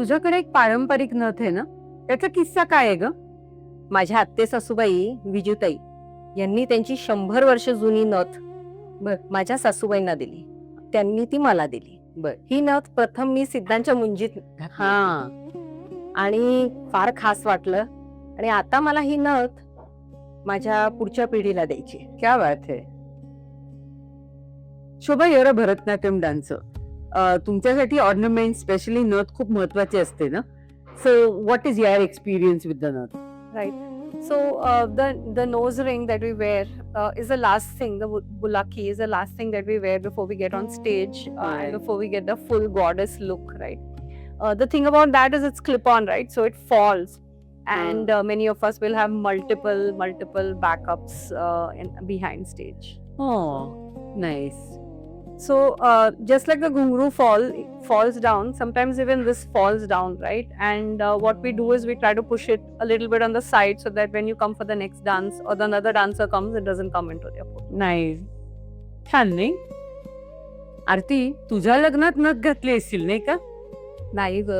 तुझ्याकडे एक पारंपरिक नथ आहे ना, त्याचा किस्सा काय आहे ग? माझ्या आत्ते सासूबाई विजूताई यांनी त्यांची 100 वर्ष जुनी नथ माझ्या सासूबाईंना दिली. त्यांनी ती मला दिली. बर. ही नथ प्रथम मी सिद्धांच्या मुंजीत घातली हा. आणि फार खास वाटलं. आणि आता मला ही नथ माझ्या पुढच्या पिढीला द्यायची. क्या बात है. शोभा, युअर अ भरतनाट्यम डान्सर. तुमच्यासाठी ऑर्नामेंट स्पेशली नथ खूप महत्वाची असते ना. So what is your experience with the नथ? Right. So the nose ring that we wear is the last thing. The bulaki is the last thing that we wear before we get on stage Right. and before we get the full goddess look, right? The thing about that is it's clip on, right? So it falls, and many of us will have multiple backups behind stage. Oh, nice. So just like the ghungru falls down, sometimes even this falls down, right? And what we do is we try to push it a little bit on the side so that when you come for the next dance or the another dancer comes, it doesn't come into their foot. नाही, छान नाही. आरती, तुझ्या लग्नात नथ घातली असतील नाही का? नाही ग,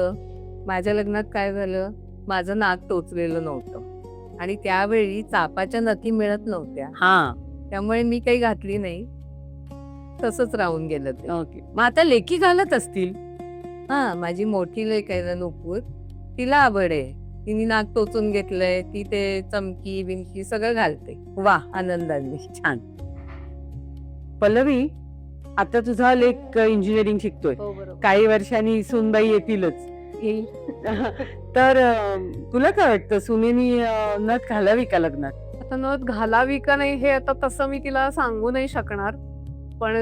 माझ्या लग्नात काय झालं, माझं नाक टोचलेलं नव्हतं आणि त्यावेळी चापाच्या नथी मिळत नव्हत्या, हा. त्यामुळे मी काही घातली नाही, तसंच राहून गेलं ते. ओके. मग आता लेकी घालत असतील. हा, माझी मोठी लेक आहे ना नुपूर, तिला आवड आहे, तिने नाक टोचून घेतलंय, ती ते चमकी बिमकी सगळं घालते वा, आनंदाने. छान. पल्लवी, आता तुझा लेक इंजिनिअरिंग शिकतोय. काही वर्षांनी सुनबाई येतीलच. तर तुला काय वाटतं, सुनेनी नथ घालावी का लग्नात? आता नथ घालावी का नाही हे आता तसं मी तिला सांगू नाही शकणार, पण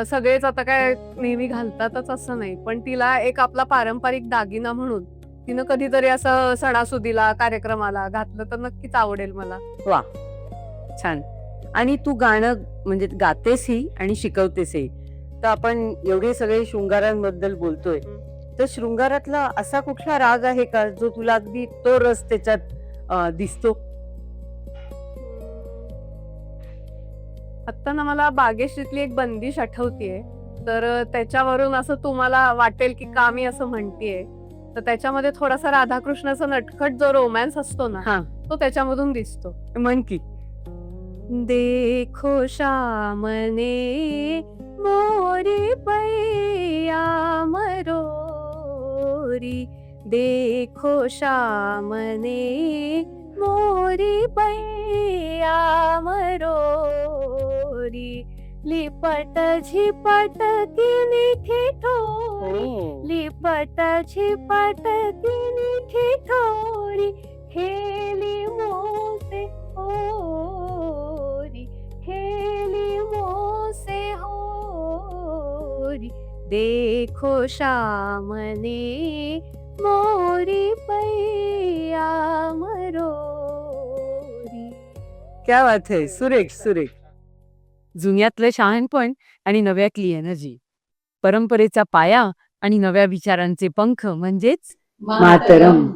सगळेच आता काय नेहमी घालतातच असं नाही. पण तिला एक आपला पारंपरिक दागिना म्हणून तिनं कधीतरी असं सणासुदीला कार्यक्रमाला घातलं तर नक्कीच आवडेल मला. वा, छान. आणि तू गाणं म्हणजे गातेसही आणि शिकवतेसही. तर आपण एवढे सगळे शृंगारांबद्दल बोलतोय, तर शृंगारातला असा कुठला राग आहे का जो तुला अगदी तो रस त्याच्यात दिसतो? आता ना मला बागेशीतली एक बंदिश आठवतीये, तर त्याच्यावरून असं तुम्हाला वाटेल की का मी असं म्हणतेय, तर त्याच्यामध्ये थोडासा राधाकृष्णाचा नटखट जो रोमॅन्स असतो ना, हा, तो त्याच्यामधून दिसतो. म्हण की. देखो शामने मोरी पैया मरोरी, देखो शामने मोरी पैया मरोरी, लिपट झिपट किनी ठिठोरी, लिपट झिपट किनी ठिठोरी, खेली मोसे होरी, खेली मोसे होरी, देखो शामने मोरी पैया मरोरी. क्या बात आहे. सुरेख सुरेख. जुन्यातलं शहाणपण आणि नव्यातली एनर्जी, परंपरेचा पाया आणि नव्या विचारांचे पंख म्हणजेच मातरम.